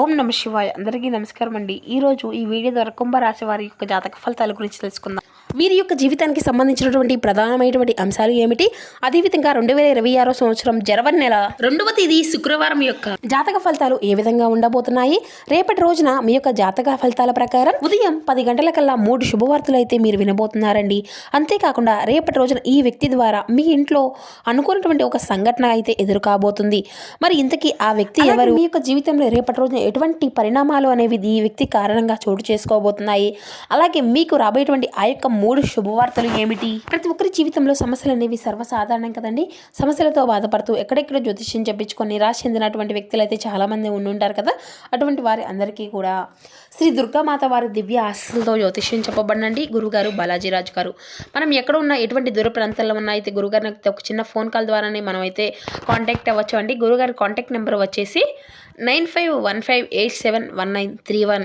ఓం నమ శివాయ. అందరికీ నమస్కారం అండి. ఈరోజు ఈ వీడియో ద్వారా కుంభరాశి వారి యొక్క జాతక ఫలితాల గురించి తెలుసుకుందాం. వీరి యొక్క జీవితానికి సంబంధించినటువంటి ప్రధానమైనటువంటి అంశాలు ఏమిటి, అదేవిధంగా 2026 సంవత్సరం జనవరి నెల 2వ తేదీ శుక్రవారం యొక్క జాతక ఫలితాలు ఏ విధంగా ఉండబోతున్నాయి. రేపటి రోజున మీ యొక్క జాతక ఫలితాల ప్రకారం ఉదయం 10 గంటలకల్లా 3 శుభవార్తలు అయితే మీరు వినబోతున్నారండి. అంతేకాకుండా రేపటి రోజున ఈ వ్యక్తి ద్వారా మీ ఇంట్లో అనుకున్నటువంటి ఒక సంఘటన అయితే ఎదురు కాబోతుంది. మరి ఇంతకీ ఆ వ్యక్తి ఎవరు, మీ యొక్క జీవితంలో రేపటి రోజున ఎటువంటి పరిణామాలు అనేవి ఈ వ్యక్తి కారణంగా చోటు చేసుకోబోతున్నాయి, అలాగే మీకు రాబోయేటువంటి ఆ యొక్క 3 శుభవార్తలు ఏమిటి. ప్రతి ఒక్కరి జీవితంలో సమస్యలు అనేవి సర్వసాధారణం కదండి. సమస్యలతో బాధపడుతూ ఎక్కడెక్కడ జ్యోతిష్యం చెప్పించుకొని నిరాశ చెందినటువంటి వ్యక్తులు అయితే చాలా మంది ఉండుంటారు కదా. అటువంటి వారి అందరికీ కూడా శ్రీ దుర్గామాత వారి దివ్య ఆశీస్సులతో జ్యోతిష్యం చెప్పబడినండి గురుగారు బాలాజీరాజు గారు. మనం ఎక్కడ ఉన్నా ఎటువంటి దూర ప్రాంతాల్లో ఉన్నా అయితే గురుగారిని ఒక చిన్న ఫోన్ కాల్ ద్వారానే మనం అయితే కాంటాక్ట్ అవ్వచ్చు అండి. గురుగారి కాంటాక్ట్ నెంబర్ వచ్చేసి 9515871931.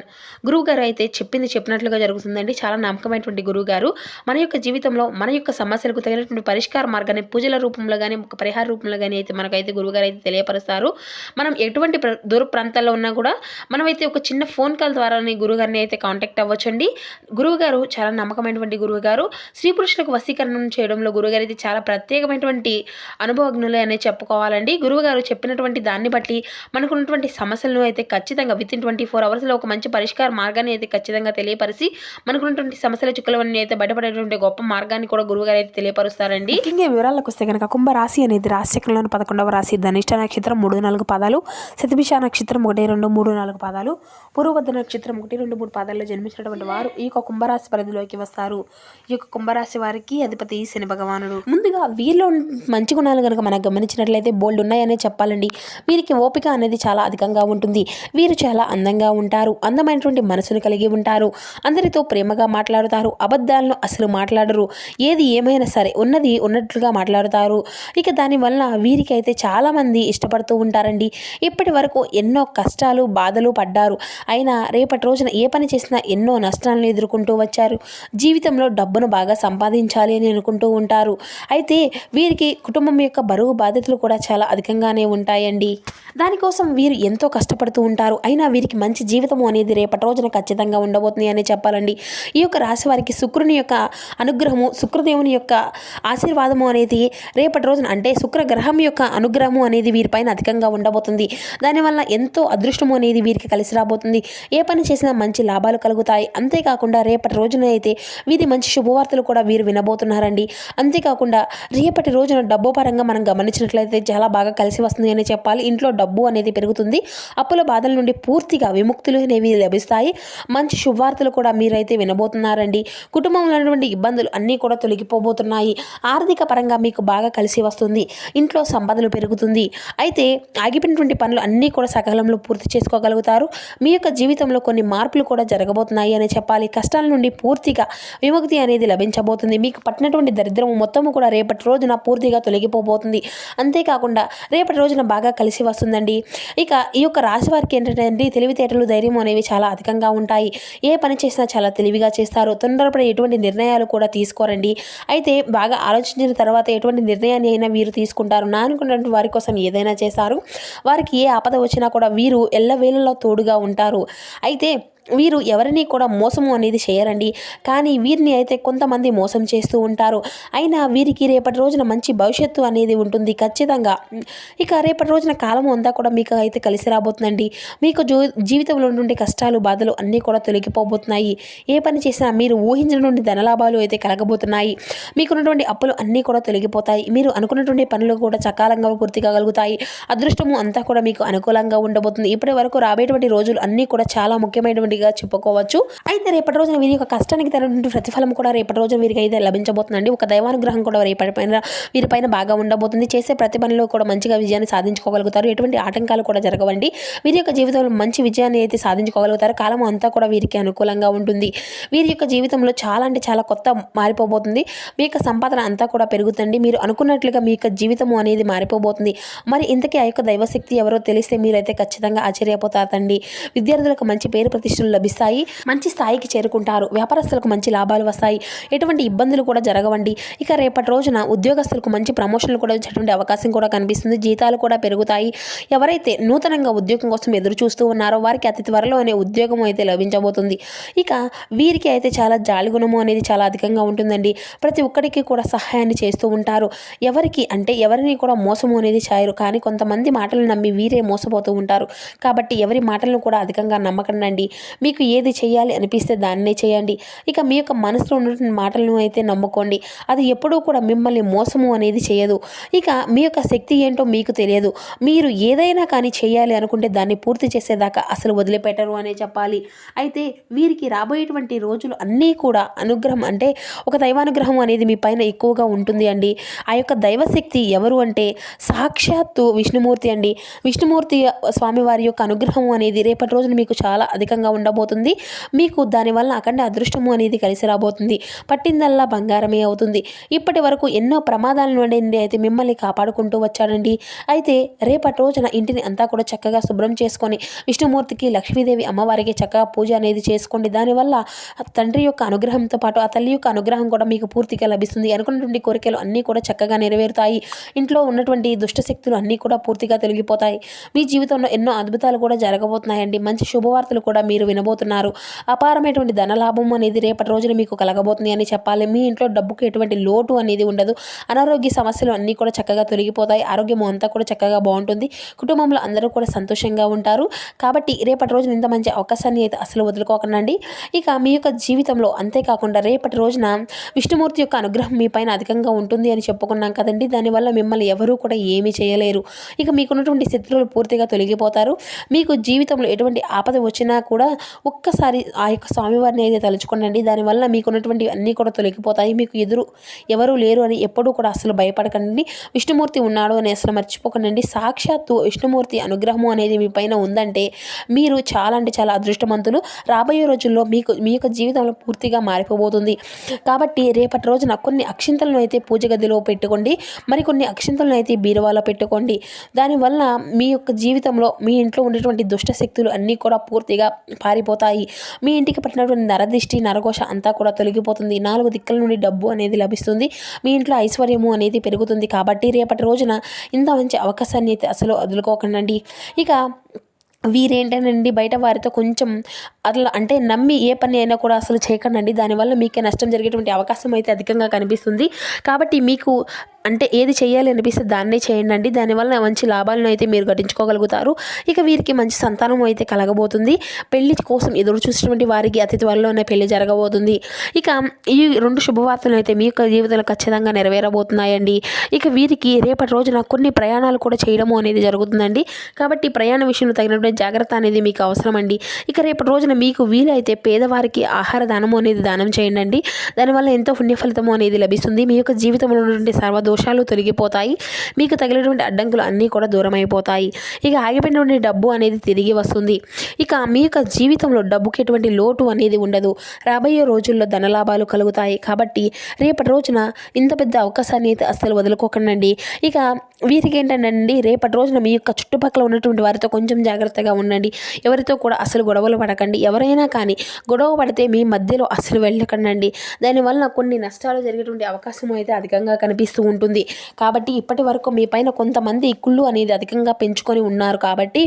గురువుగారు అయితే చెప్పినట్లుగా జరుగుతుందండి. చాలా నమ్మకమైనటువంటి గురువుగారు మన యొక్క జీవితంలో మన యొక్క సమస్యలకు తగినటువంటి పరిష్కార మార్గాన్ని పూజల రూపంలో కానీ ఒక పరిహార రూపంలో కానీ అయితే మనకైతే గురువుగారు అయితే తెలియపరుస్తారు. మనం ఎటువంటి దూర ప్రాంతాల్లో ఉన్నా కూడా మనమైతే ఒక చిన్న ఫోన్ కాల్ ద్వారానే గురువుగారిని అయితే కాంటాక్ట్ అవ్వచ్చండి. గురువుగారు చాలా నమ్మకమైనటువంటి గురువుగారు. స్త్రీ పురుషులకు వశీకరణం చేయడంలో గురువుగారు అయితే చాలా ప్రత్యేకమైనటువంటి అనుభవజ్ఞులే అనే చెప్పుకోవాలండి. గురువుగారు చెప్పినటువంటి దాన్ని బట్టి మనకున్నటువంటి సమస్యలను అయితే ఖచ్చితంగా విత్ ఇన్ 24 అవర్స్లో ఒక మంచి పరిష్కార మార్గాన్ని అయితే ఖచ్చితంగా తెలియపరిచి మనకున్నటువంటి సమస్యల చిక్కులవన్నీ అయితే బయటపడేటువంటి గొప్ప మార్గాన్ని కూడా గురువుగారు అయితే తెలియపరుస్తారండి. ముఖ్యంగా వివరాలకు వస్తే కనుక కుంభరాశి అనేది రాశిచక్రంలోని 11వ రాశి. ధనిష్ట నక్షత్రం 3-4 పాదాలు, శతభిష నక్షత్రం 1-2-3-4 పాదాలు, పూర్వభద్ర నక్షత్రం 1-2-3 పాదాల్లో జన్మించినటువంటి వారు ఈ యొక్క కుంభరాశి పరిధిలోకి వస్తారు. ఈ యొక్క కుంభరాశి వారికి అధిపతి శని భగవానుడు. ముందుగా వీరిలో మంచి గుణాలు కనుక మనం గమనించినట్లయితే బోల్డ్ ఉన్నాయనే చెప్పాలండి. వీరికి ఓపిక అనేది చాలా అధికంగా ఉంటుంది. వీరు చాలా అందంగా ఉంటారు, అందమైనటువంటి మనసును కలిగి ఉంటారు, అందరితో ప్రేమగా మాట్లాడుతారు, అబద్ధాలను అసలు మాట్లాడరు, ఏది ఏమైనా సరే ఉన్నది ఉన్నట్లుగా మాట్లాడుతారు. ఇక దానివల్ల వీరికి అయితే చాలామంది ఇష్టపడుతూ ఉంటారండి. ఇప్పటి వరకు ఎన్నో కష్టాలు బాధలు పడ్డారు, అయినా రేపటి రోజున ఏ పని చేసినా ఎన్నో నష్టాలను ఎదుర్కొంటూ వచ్చారు. జీవితంలో డబ్బును బాగా సంపాదించాలి అని అనుకుంటూ ఉంటారు. అయితే వీరికి కుటుంబం యొక్క బరువు బాధ్యతలు కూడా చాలా అధికంగానే ఉంటాయండి. దానికోసం వీరు ఎంతో కష్టపడుతూ ఉంటారు. అయినా వీరికి మంచి జీవితము అనేది రేపటి రోజున ఖచ్చితంగా ఉండబోతుంది అని చెప్పాలండి. ఈ యొక్క రాశి వారికి శుక్రుని యొక్క అనుగ్రహము, శుక్రదేవుని యొక్క ఆశీర్వాదము అనేది రేపటి రోజున అంటే శుక్రగ్రహం యొక్క అనుగ్రహము అనేది వీరిపైన అధికంగా ఉండబోతుంది. దానివల్ల ఎంతో అదృష్టము అనేది వీరికి కలిసి రాబోతుంది. ఏ పని చేసినా మంచి లాభాలు కలుగుతాయి. అంతేకాకుండా రేపటి రోజున అయితే వీరి మంచి శుభవార్తలు కూడా వీరు వినబోతున్నారండి. అంతేకాకుండా రేపటి రోజున డబ్బు పరంగా మనం గమనించినట్లయితే చాలా బాగా కలిసి వస్తుంది అని చెప్పాలి. ఇంట్లో డబ్బు అనేది పెరుగుతుంది. అప్పుల బాధల నుండి పూర్తిగా విముక్తులు అనేవి లభిస్తాయి. మంచి శుభవార్తలు కూడా మీరైతే వినబోతున్నారండి. కుటుంబంలో ఉన్నటువంటి ఇబ్బందులు అన్నీ కూడా తొలగిపోబోతున్నాయి. ఆర్థిక పరంగా మీకు బాగా కలిసి వస్తుంది. ఇంట్లో సంపదలు పెరుగుతుంది. అయితే ఆగిపోయినటువంటి పనులు అన్నీ కూడా సకాలంలో పూర్తి చేసుకోగలుగుతారు. మీ యొక్క జీవితంలో కొన్ని మార్పులు కూడా జరగబోతున్నాయి అని చెప్పాలి. కష్టాల నుండి పూర్తిగా విముక్తి అనేది లభించబోతుంది. మీకు పట్టినటువంటి దరిద్రం మొత్తము కూడా రేపటి రోజున పూర్తిగా తొలగిపోబోతుంది. అంతేకాకుండా రేపటి రోజున బాగా కలిసి వస్తుందండి. ఇక ఈ యొక్క రాశి వారికి ఏంటంటే తెలివితేటలు ధైర్యం అనేవి చాలా అధికంగా ఉంటాయి. ఏ పని చేసినా చాలా తెలివిగా చేస్తారు. తొందరపడి ఎటువంటి నిర్ణయాలు కూడా తీసుకోరండి. అయితే బాగా ఆలోచించిన తర్వాత ఎటువంటి నిర్ణయాన్ని అయినా వీరు తీసుకుంటారు. అనుకున్నటువంటి వారి కోసం ఏదైనా చేస్తారు. వారికి ఏ ఆపద వచ్చినా కూడా వీరు ఎల్లవేళలో తోడుగా ఉంటారు. అయితే వీరు ఎవరిని కూడా మోసము అనేది చేయరండి. కానీ వీరిని అయితే కొంతమంది మోసం చేస్తూ ఉంటారు. అయినా వీరికి రేపటి రోజున మంచి భవిష్యత్తు అనేది ఉంటుంది ఖచ్చితంగా. ఇక రేపటి రోజున కాలము అంతా కూడా మీకు అయితే కలిసి రాబోతుందండి. మీకు జీవితంలో ఉండే కష్టాలు బాధలు అన్నీ కూడా తొలగిపోబోతున్నాయి. ఏ పని చేసినా మీరు ఊహించినటువంటి ధనలాభాలు అయితే కలగబోతున్నాయి. మీకున్నటువంటి అప్పులు అన్నీ కూడా తొలగిపోతాయి. మీరు అనుకున్నటువంటి పనులు కూడా సకాలంగా పూర్తి కాగలుగుతాయి. అదృష్టము అంతా కూడా మీకు అనుకూలంగా ఉండబోతుంది. ఇప్పటి వరకు రాబోయేటువంటి రోజులు అన్నీ కూడా చాలా ముఖ్యమైనటువంటి చెప్పుకోవచ్చు. అయితే రేపటి రోజున వీరి యొక్క కష్టానికి తగినటువంటి ప్రతిఫలం కూడా రేపటి రోజున వీరికి అయితే లభించబోతుందండి. ఒక దైవానుగ్రహం కూడా వీరిపైన బాగా ఉండబోతుంది. చేసే ప్రతి పనిలో కూడా మంచిగా విజయాన్ని సాధించుకోగలుగుతారు. ఎటువంటి ఆటంకాలు కూడా జరగవండి. వీరి యొక్క జీవితంలో మంచి విజయాన్ని అయితే సాధించుకోగలుగుతారు. కాలం అంతా కూడా వీరికి అనుకూలంగా ఉంటుంది. వీరి యొక్క జీవితంలో చాలా అంటే చాలా కొత్త మారిపోబోతుంది. మీ యొక్క సంపాదన అంతా కూడా పెరుగుతుంది. మీరు అనుకున్నట్లుగా మీ యొక్క జీవితము అనేది మారిపోబోతుంది. మరి ఇంతకీ ఆ యొక్క దైవశక్తి ఎవరో తెలిస్తే మీరైతే ఖచ్చితంగా ఆశ్చర్యపోతారండి. విద్యార్థులకు మంచి పేరు ప్రతిష్టలు ప్రమోషన్లు లభిస్తాయి, మంచి స్థాయికి చేరుకుంటారు, వ్యాపారస్తులకు మంచి లాభాలు వస్తాయి, ఎటువంటి ఇబ్బందులు కూడా జరగవండి. ఇక రేపటి రోజున ఉద్యోగస్తులకు మంచి ప్రమోషన్లు కూడా వచ్చేటువంటి అవకాశం కూడా కనిపిస్తుంది, జీతాలు కూడా పెరుగుతాయి. ఎవరైతే నూతనంగా ఉద్యోగం కోసం ఎదురు చూస్తూ ఉన్నారో వారికి అతి త్వరలోనే ఉద్యోగం అయితే లభించబోతుంది. ఇక వీరికి అయితే చాలా జాలి గుణము అనేది చాలా అధికంగా ఉంటుందండి. ప్రతి ఒక్కరికి కూడా సహాయాన్ని చేస్తూ ఉంటారు. ఎవరిని కూడా మోసము అనేది చేయరు. కానీ కొంతమంది మాటలు నమ్మి వీరే మోసపోతూ ఉంటారు. కాబట్టి ఎవరి మాటలను కూడా అధికంగా నమ్మకండి. మీకు ఏది చేయాలి అనిపిస్తే దాన్నే చేయండి. ఇక మీ యొక్క మనసులో ఉన్నటువంటి మాటలను అయితే నమ్ముకోండి. అది ఎప్పుడూ కూడా మిమ్మల్ని మోసము అనేది చేయదు. ఇక మీ యొక్క శక్తి ఏంటో మీకు తెలియదు. మీరు ఏదైనా కానీ చేయాలి అనుకుంటే దాన్ని పూర్తి చేసేదాకా అసలు వదిలిపెట్టరు అనే చెప్పాలి. అయితే వీరికి రాబోయేటువంటి రోజులు అన్నీ కూడా అనుగ్రహం, అంటే ఒక దైవానుగ్రహం అనేది మీ పైన ఎక్కువగా ఉంటుంది అండి. ఆ యొక్క దైవశక్తి ఎవరు అంటే సాక్షాత్తు విష్ణుమూర్తి అండి. విష్ణుమూర్తి స్వామివారి యొక్క అనుగ్రహం అనేది రేపటి రోజున మీకు చాలా అధికంగా ఉండబోతుంది. మీకు దానివల్ల అఖండ అదృష్టము అనేది కలిసి రాబోతుంది. పట్టిందల్లా బంగారమే అవుతుంది. ఇప్పటి వరకు ఎన్నో ప్రమాదాల నుండి అయితే మిమ్మల్ని కాపాడుకుంటూ వచ్చాడండి. అయితే రేపటి రోజున ఇంటిని అంతా కూడా చక్కగా శుభ్రం చేసుకొని విష్ణుమూర్తికి, లక్ష్మీదేవి అమ్మవారికి చక్కగా పూజ అనేది చేసుకోండి. దానివల్ల తండ్రి యొక్క అనుగ్రహంతో పాటు ఆ తల్లి యొక్క అనుగ్రహం కూడా మీకు పూర్తిగా లభిస్తుంది. అనుకున్నటువంటి కోరికలు అన్నీ కూడా చక్కగా నెరవేరుతాయి. ఇంట్లో ఉన్నటువంటి దుష్ట శక్తులు అన్నీ కూడా పూర్తిగా తొలగిపోతాయి. మీ జీవితంలో ఎన్నో అద్భుతాలు కూడా జరగబోతున్నాయండి. మంచి శుభవార్తలు కూడా మీరు వినబోతున్నారు. అపారమైనటువంటి ధనలాభం అనేది రేపటి రోజున మీకు కలగబోతుంది అని చెప్పాలి. మీ ఇంట్లో డబ్బుకి ఎటువంటి లోటు అనేది ఉండదు. అనారోగ్య సమస్యలు అన్నీ కూడా చక్కగా తొలగిపోతాయి. ఆరోగ్యం అంతా కూడా చక్కగా బాగుంటుంది. కుటుంబంలో అందరూ కూడా సంతోషంగా ఉంటారు. కాబట్టి రేపటి రోజున ఇంత మంచి అవకాశాన్ని అయితే అసలు వదులుకోకండి. ఇక మీ యొక్క జీవితంలో అంతేకాకుండా రేపటి రోజున విష్ణుమూర్తి యొక్క అనుగ్రహం మీ పైన అధికంగా ఉంటుంది అని చెప్పుకున్నాం కదండి. దానివల్ల మిమ్మల్ని ఎవరూ కూడా ఏమీ చేయలేరు. ఇక మీకున్నటువంటి శత్రువులు పూర్తిగా తొలగిపోతారు. మీకు జీవితంలో ఎటువంటి ఆపద వచ్చినా కూడా ఒక్కసారి ఆ యొక్క స్వామివారిని అయితే తలుచుకోండి. దానివల్ల మీకున్నటువంటి అన్నీ కూడా తొలగిపోతాయి. మీకు ఎదురు ఎవరు లేరు అని ఎప్పుడూ కూడా అసలు భయపడకండి. విష్ణుమూర్తి ఉన్నాడు అని అసలు మర్చిపోకండి. సాక్షాత్తు విష్ణుమూర్తి అనుగ్రహము అనేది మీ పైన ఉందంటే మీరు చాలా అంటే చాలా అదృష్టవంతులు. రాబోయే రోజుల్లో మీ యొక్క జీవితంలో పూర్తిగా మారిపోబోతుంది. కాబట్టి రేపటి రోజున కొన్ని అక్షింతలను అయితే పూజ గదిలో పెట్టుకోండి. మరికొన్ని అక్షింతలను అయితే బీరువాలో పెట్టుకోండి. దానివల్ల మీ యొక్క జీవితంలో మీ ఇంట్లో ఉండేటువంటి దుష్ట శక్తులు అన్నీ కూడా పూర్తిగా పారిపోతాయి. మీ ఇంటికి పట్టినటువంటి నరదిష్టి, నరఘోష అంతా కూడా తొలగిపోతుంది. 4 దిక్కుల నుండి డబ్బు అనేది లభిస్తుంది. మీ ఇంట్లో ఐశ్వర్యము అనేది పెరుగుతుంది. కాబట్టి రేపటి రోజున ఇంత మంచి అవకాశాన్ని అయితే అసలు వదులుకోకండి. ఇక వీరేంటనండి బయట వారితో కొంచెం అట్లా అంటే నమ్మి ఏ పని అయినా కూడా అసలు చేయకండి. దానివల్ల మీకే నష్టం జరిగేటువంటి అవకాశం అయితే అధికంగా కనిపిస్తుంది. కాబట్టి మీకు అంటే ఏది చేయాలి అనిపిస్తే దాన్నే చేయండి. దానివల్ల మంచి లాభాలను అయితే మీరు గడించుకోగలుగుతారు. ఇక వీరికి మంచి సంతానం అయితే కలగబోతుంది. పెళ్లి కోసం ఎదురు చూసినటువంటి వారికి అతి త్వరలోనే పెళ్లి జరగబోతుంది. ఇక ఈ 2 శుభవార్తలు అయితే మీ యొక్క జీవితంలో ఖచ్చితంగా నెరవేరబోతున్నాయండి. ఇక వీరికి రేపటి రోజున కొన్ని ప్రయాణాలు కూడా చేయడము అనేది జరుగుతుందండి. కాబట్టి ప్రయాణ విషయంలో తగినటువంటి జాగ్రత్త అనేది మీకు అవసరం అండి. ఇక రేపటి రోజున మీకు వీలైతే పేదవారికి ఆహార దానము అనేది దానం చేయండి. దానివల్ల ఎంతో పుణ్య ఫలితము అనేది లభిస్తుంది. మీ యొక్క జీవితంలో ఉన్నటువంటి సర్వదోషాలు తొలగిపోతాయి. మీకు తగిలినటువంటి అడ్డంకులు అన్నీ కూడా దూరం అయిపోతాయి. ఇక ఆగిపోయినటువంటి డబ్బు అనేది తిరిగి వస్తుంది. ఇక మీ యొక్క జీవితంలో డబ్బుకి ఎటువంటి లోటు అనేది ఉండదు. రాబోయే రోజుల్లో ధనలాభాలు కలుగుతాయి. కాబట్టి రేపటి రోజున ఇంత పెద్ద అవకాశాన్ని అయితే అస్సలు వదులుకోకండి. ఇక వీరికి ఏంటంటే రేపటి రోజున మీ యొక్క చుట్టుపక్కల ఉన్నటువంటి వారితో కొంచెం జాగ్రత్తగా ఉండండి. ఎవరితో కూడా అసలు గొడవలు పడకండి. ఎవరైనా కానీ గొడవ పడితే మీ మధ్యలో అసలు వెళ్ళకండి. దానివల్ల కొన్ని నష్టాలు జరిగేటువంటి అవకాశం అయితే అధికంగా కనిపిస్తూ ఉంటుంది. కాబట్టి ఇప్పటి వరకు మీ పైన కొంతమంది కుళ్ళు అనేది అధికంగా పెంచుకొని ఉన్నారు. కాబట్టి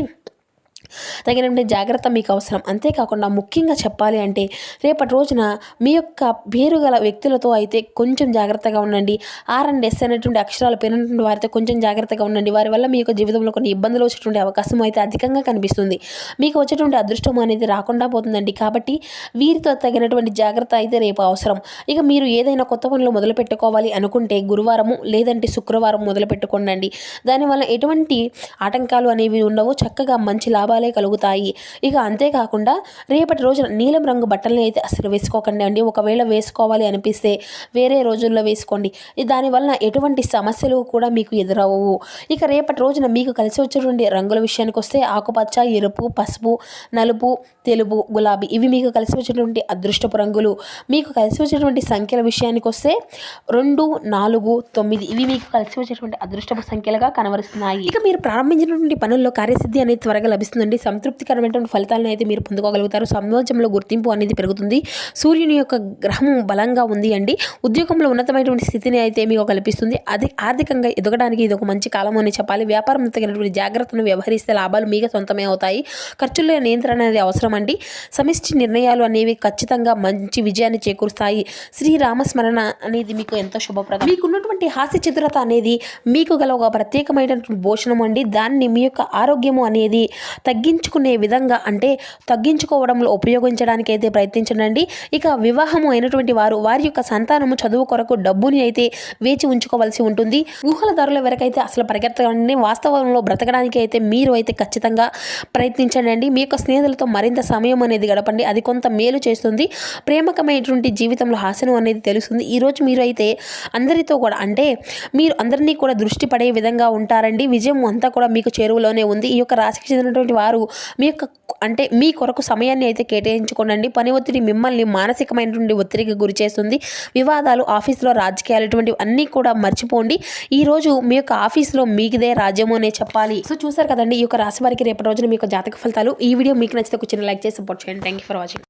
తగినటువంటి జాగ్రత్త మీకు అవసరం. అంతేకాకుండా ముఖ్యంగా చెప్పాలి అంటే రేపటి రోజున మీ యొక్క పేరు గల వ్యక్తులతో అయితే కొంచెం జాగ్రత్తగా ఉండండి. ఆర్ అండ్ ఎస్ అనేటువంటి అక్షరాలు పేరున్నటువంటి వారితో కొంచెం జాగ్రత్తగా ఉండండి. వారి వల్ల మీ యొక్క జీవితంలో కొన్ని ఇబ్బందులు వచ్చేటువంటి అవకాశం అయితే అధికంగా కనిపిస్తుంది. మీకు వచ్చేటువంటి అదృష్టం అనేది రాకుండా పోతుందండి. కాబట్టి వీరితో తగినటువంటి జాగ్రత్త అయితే రేపు అవసరం. ఇక మీరు ఏదైనా కొత్త పనులు మొదలు పెట్టుకోవాలి అనుకుంటే గురువారము లేదంటే శుక్రవారం మొదలు పెట్టుకోండి. దానివల్ల ఎటువంటి ఆటంకాలు అనేవి ఉండవు. చక్కగా మంచి లాభాలే కలుగుతాయి. ఇక అంతేకాకుండా రేపటి రోజున నీలం రంగు బట్టలను అయితే అసలు వేసుకోకండి. ఒకవేళ వేసుకోవాలి అనిపిస్తే వేరే రోజుల్లో వేసుకోండి. దానివల్ల ఎటువంటి సమస్యలు కూడా మీకు ఎదురవ్వవు. ఇక రేపటి రోజున మీకు కలిసి వచ్చేటువంటి రంగుల విషయానికి వస్తే ఆకుపచ్చ, ఎరుపు, పసుపు, నలుపు, తెలుపు, గులాబీ ఇవి మీకు కలిసి వచ్చేటువంటి అదృష్టపు రంగులు. మీకు కలిసి వచ్చేటువంటి సంఖ్యల విషయానికి వస్తే 2, 4, 9 ఇవి మీకు కలిసి వచ్చేటువంటి అదృష్టపు సంఖ్యలుగా కనబరుస్తున్నాయి. ఇక మీరు ప్రారంభించినటువంటి పనుల్లో కార్యసిద్ధి అనేది త్వరగా లభిస్తుంది. ఉంటుందండి. సంతృప్తికరమైనటువంటి ఫలితాలను అయితే మీరు పొందుకోగలుగుతారు. సమాజంలో గుర్తింపు అనేది పెరుగుతుంది. సూర్యుని యొక్క గ్రహం బలంగా ఉంది అండి. ఉద్యోగంలో ఉన్నతమైనటువంటి స్థితిని అయితే మీకు కల్పిస్తుంది. అది ఆర్థికంగా ఎదగడానికి ఇది ఒక మంచి కాలం అని చెప్పాలి. వ్యాపారంలో తగినటువంటి జాగ్రత్తను వ్యవహరిస్తే లాభాలు మీకు సొంతమే అవుతాయి. ఖర్చుల్లో నియంత్రణ అనేది అవసరం అండి. సమిష్టి నిర్ణయాలు అనేవి ఖచ్చితంగా మంచి విజయాన్ని చేకూరుస్తాయి. శ్రీరామస్మరణ అనేది మీకు ఎంతో శుభప్రదం. మీకున్నటువంటి హాస్య చతురత అనేది మీకు గల ఒక ప్రత్యేకమైనటువంటి భూషణం అండి. దాన్ని మీ యొక్క ఆరోగ్యము అనేది తగ్గించుకునే విధంగా అంటే తగ్గించుకోవడంలో ఉపయోగించడానికి అయితే ప్రయత్నించండి. ఇక వివాహము అయినటువంటి వారి యొక్క సంతానము చదువు కొరకు డబ్బుని అయితే వేచి ఉంచుకోవాల్సి ఉంటుంది. ఊహల ధరల వరకైతే అసలు పరిగెత్తకండి. వాస్తవంలో బ్రతకడానికి అయితే మీరు అయితే ఖచ్చితంగా ప్రయత్నించండి. మీ యొక్క స్నేహితులతో మరింత సమయం అనేది గడపండి. అది కొంత మేలు చేస్తుంది. ప్రేమకమైనటువంటి జీవితంలో హాస్యం అనేది తెలుస్తుంది. ఈరోజు మీరు అయితే అందరితో కూడా అంటే మీరు అందరినీ కూడా దృష్టి పడే విధంగా ఉంటారండి. విజయం అంతా కూడా మీకు చేరువలోనే ఉంది. ఈ యొక్క రాశికి చెందినటువంటి వారు మీ కొరకు సమయాన్ని అయితే కేటాయించుకోండి. పని ఒత్తిడి మిమ్మల్ని మానసికమైనటువంటి ఒత్తిడికి గురి చేస్తుంది. వివాదాలు, ఆఫీసులో రాజకీయాలు ఇటువంటివి అన్నీ కూడా మర్చిపోండి. ఈరోజు మీ యొక్క ఆఫీస్లో మీకుదే రాజ్యము అనే చెప్పాలి. సో చూసారు కదండి ఈ యొక్క రాశి వారికి రేపటి రోజున మీ యొక్క జాతక ఫలితాలు. ఈ వీడియో మీకు నచ్చితే ఒక చిన్న లైక్ చేసి సపోర్ట్ చేయండి. Thank you for watching.